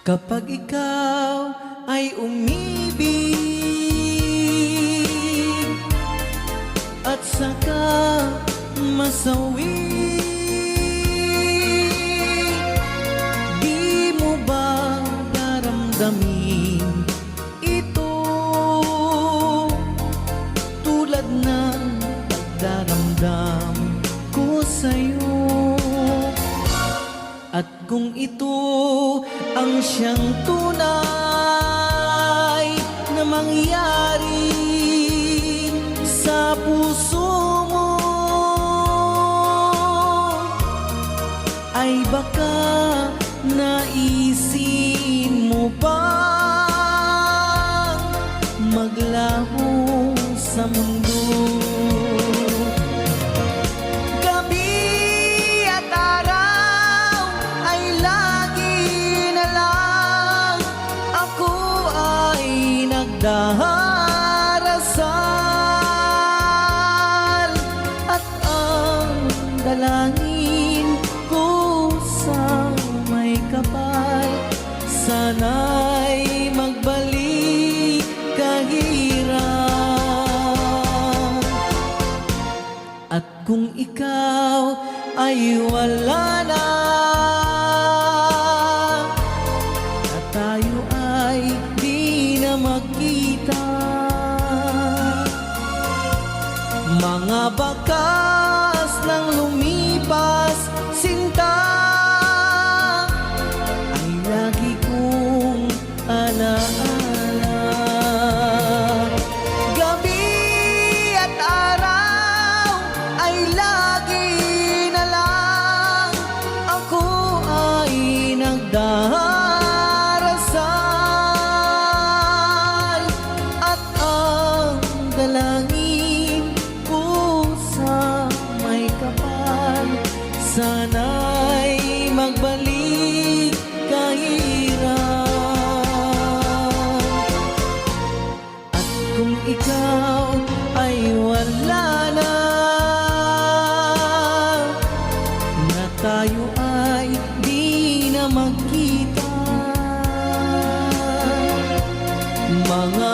Kapag ikaw ay umibig at saka masawi, di mo ba daramdamin ito tulad ng pagdaramdam ko sa'yo? At kung ito ang siyang tunay na mangyari sa puso mo, ay baka naisin mo bang maglaho sa mundo? Darasal at ang dalangin ko sa may kapal, sana'y magbalik kahirap. At kung ikaw ay wala na, at tayo ay di na magkita, mga bakas ng lumipas sinta ay lagi kong alaala. Gabi at araw ay lagi na lang ako ay nagdarasal at ang dalangin sana'y magbalik kahirap. At kung ikaw ay wala na, na tayo ay di na magkita, mga